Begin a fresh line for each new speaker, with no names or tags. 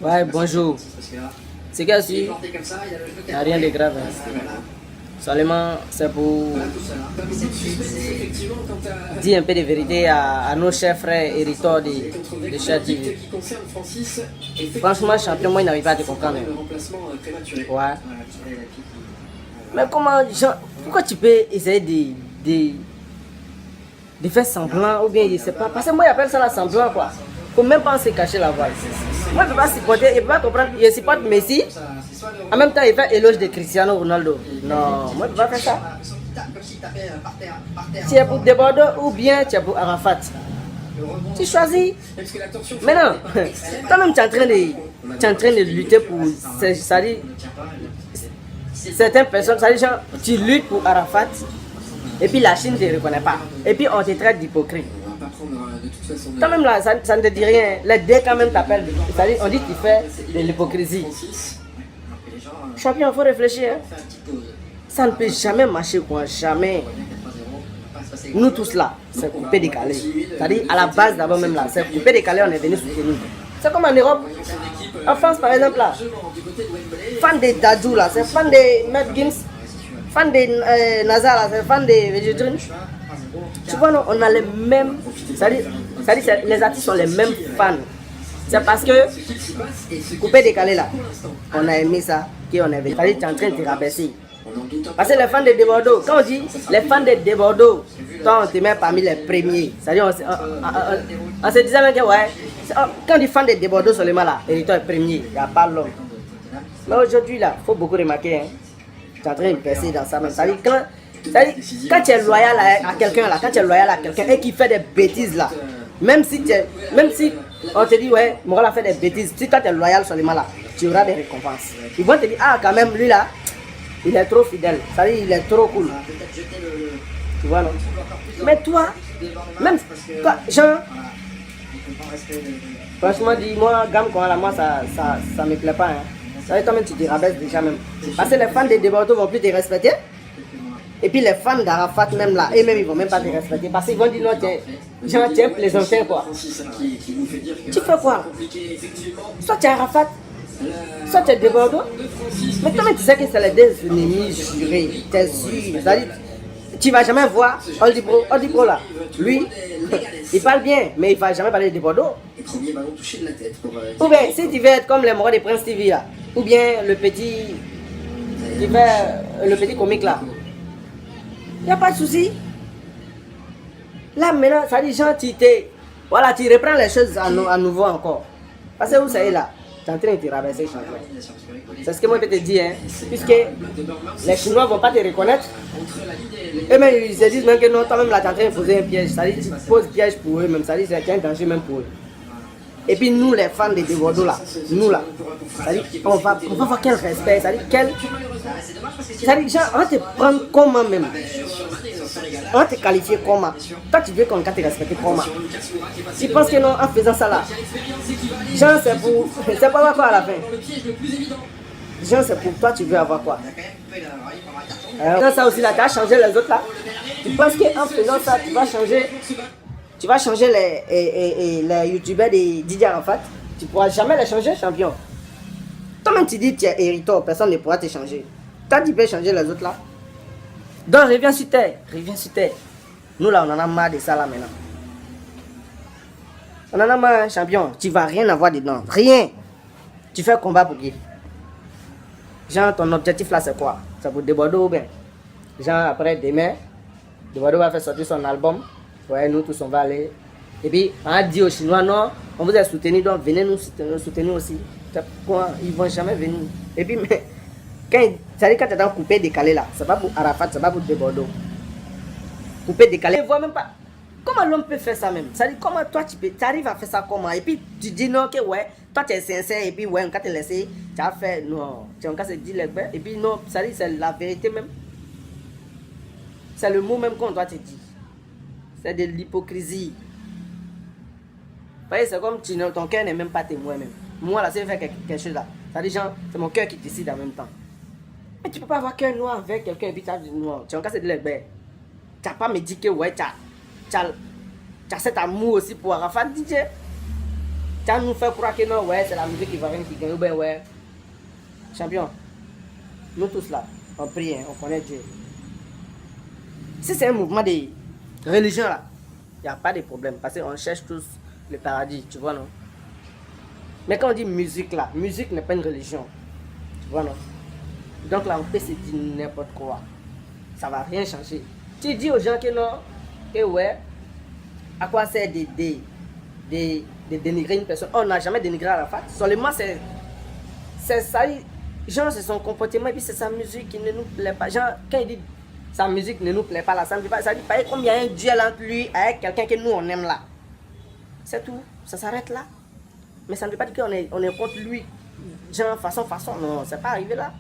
Ouais, bonjour. C'est que si, il n'y a rien de grave. Seulement, c'est pour dire un peu de vérité à nos chers frères hériteurs de Chat TV. Franchement, champion, moi, il n'arrive pas à te comprendre. Ouais. Mais comment, genre, pourquoi tu peux essayer de faire semblant ou bien je sais pas? Parce que moi, j'appelle ça la semblant, quoi. Faut même pas se cacher la voix. Moi, je ne peux pas supporter, je ne peux pas comprendre. Je supporte Messi. En même temps, il fait éloge de Cristiano Ronaldo. Non, moi, je ne peux pas faire ça. Tu es pour Debordo ou bien tu es pour Arafat. Tu choisis. Mais non, toi-même, tu es en train de lutter pour. C'est-à-dire, certaines personnes, c'est-à-dire, genre, tu luttes pour Arafat. Et puis la Chine ne te reconnaît pas. Et puis on te traite d'hypocrite. Quand même là, ça ne te dit rien. Les deux quand même t'appellent. C'est-à-dire, on dit que tu fais de l'hypocrisie. Champion, il faut réfléchir. Hein. Ça ne peut jamais marcher, quoi. Jamais. Nous tous là, c'est coupé décalé. C'est-à-dire, à la base d'abord même là, c'est coupé décalé, on est venu soutenir. C'est comme en Europe. En France, par exemple, là. Fan de Dadou là, c'est fan de Matt Gims. Fan de Nazar là, c'est fan de Vegetrin. Tu vois, non, on a les mêmes. C'est-à-dire, les artistes sont les mêmes fans. C'est parce que, coupé décalé là, on a aimé ça, qu'on est venu. C'est-à-dire, tu es en train de te rabaisser. Parce que les fans de Debordo, quand on dit les fans de Debordo, toi on te met parmi les premiers. C'est-à-dire, on se disait même que, ouais, quand on dit fan de Debordo seulement là, Hériteur est premier, il n'y a pas l'homme. Mais aujourd'hui là, il faut beaucoup remarquer, hein, tu es en train de percer dans ça même. C'est-à-dire, quand tu es loyal à quelqu'un là, quand tu es loyal à quelqu'un et qui fait des bêtises là, même si on te dit ouais, Moral a fait des bêtises, si toi tu es loyal seulement là, tu auras des récompenses. Ils vont te dire ah quand même lui là, il est trop fidèle, c'est-à-dire il est trop cool. Tu vois non? Mais toi, même toi, Jean, franchement dis-moi, gamme comme là, moi ça me plaît pas. Hein. Ça veut dire toi-même tu te rabaisses déjà même. Parce que les fans de Debordo vont plus te respecter. Et puis les fans d'Arafat même là, eux-mêmes ils vont même pas te respecter parce qu'ils vont dire non, tu es plaisantin quoi. Tu fais quoi? Soit tu es Arafat, soit tu es Debordo. Mais toi-même tu sais que c'est les deux ennemis jurés, t'es sûr. C'est-à-dire, tu vas jamais voir Oldibro là. Lui, il parle bien, mais il va jamais parler de Debordo. Ou bien si tu veux être comme les moraux de Prince TV là, ou bien le petit comique là. Il n'y a pas de souci. Là maintenant, ça dit genre, voilà, tu reprends les choses à nouveau encore. Parce que vous savez là, tu es en train de te rabaisser champion. C'est ce que moi je peux te dire, hein. Puisque les Chinois ne vont pas te reconnaître. Eux-mêmes ils se disent même que non, toi-même là tu es en train de poser un piège. Ça dit tu poses piège pour eux même, ça dit c'est un danger même pour eux. Et puis nous les fans de Debordo là, nous là, ça dit on va voir quel respect, ça dit quel. Ça dit genre on va te prendre comment même. On va te qualifier comment. Toi tu veux qu'on te respecte comment. Tu penses que non en faisant ça là. Genre c'est pour avoir quoi à la fin. Genre c'est pour toi tu veux avoir quoi. Dans ça aussi là, tu as changé les autres là. Tu penses qu'en faisant ça tu vas changer les youtubeurs de Didier Arafat. Tu ne pourras jamais les changer, champion. Toi-même, tu dis que tu es hériteur, personne ne pourra te changer. Toi, tu peux changer les autres là. Donc, reviens sur terre. Nous là, on en a marre de ça là maintenant. On en a marre, champion. Tu ne vas rien avoir dedans. Rien. Tu fais combat pour qui? Genre, ton objectif là, c'est quoi? C'est pour Debordo ou bien? Genre, après demain, Debordo va faire sortir son album. Ouais, nous tous on va aller. Et puis on a dit aux Chinois non, on vous a soutenu, donc venez nous soutenir aussi. Quoi, ils vont jamais venir. Et puis mais quand tu es dans coupé décalé là, c'est pas pour Arafat, c'est pas pour Debordo. Coupé décalé, ne vois même pas. Comment l'homme peut faire ça même? Ça dit comment toi tu arrives à faire ça comment? Et puis tu dis non que ouais, toi tu es sincère et puis ouais, on va te laisser, tu as fait non, tu as se dire les bains et puis non, ça dit c'est la vérité même. C'est le mot même qu'on doit te dire. C'est de l'hypocrisie. Vous voyez, c'est comme ton cœur n'est même pas témoin même. Moi là, si je fais quelque chose là, ça dit genre, c'est mon cœur qui décide en même temps. Mais tu peux pas avoir cœur noir avec quelqu'un et puis tu as du noir. Tu as encore dit les bains. Tu n'as pas me dit que ouais, tu as cet amour aussi pour Arafat, DJ. Tu nous fait croire que non, ouais, c'est la musique ivoirienne qui gagne, ou bien ouais. Champion, nous tous là, on prie, hein, on connaît Dieu. Si c'est un mouvement de religion là, il n'y a pas de problème, parce qu'on cherche tous le paradis, tu vois, non? Mais quand on dit musique là, musique n'est pas une religion, tu vois, non? Donc là, on peut se dire n'importe quoi, ça va rien changer. Tu dis aux gens que non, que ouais, à quoi sert de dénigrer une personne? On n'a jamais dénigré Arafat, seulement c'est ça, genre c'est son comportement et puis c'est sa musique qui ne nous plaît pas. Genre, quand il dit sa musique ne nous plaît pas là, ça ne veut pas, ça dit pas comme il y a un duel entre lui avec quelqu'un que nous on aime là. C'est tout, ça s'arrête là. Mais ça ne veut pas dire qu'on est contre lui, genre façon, non, c'est pas arrivé là.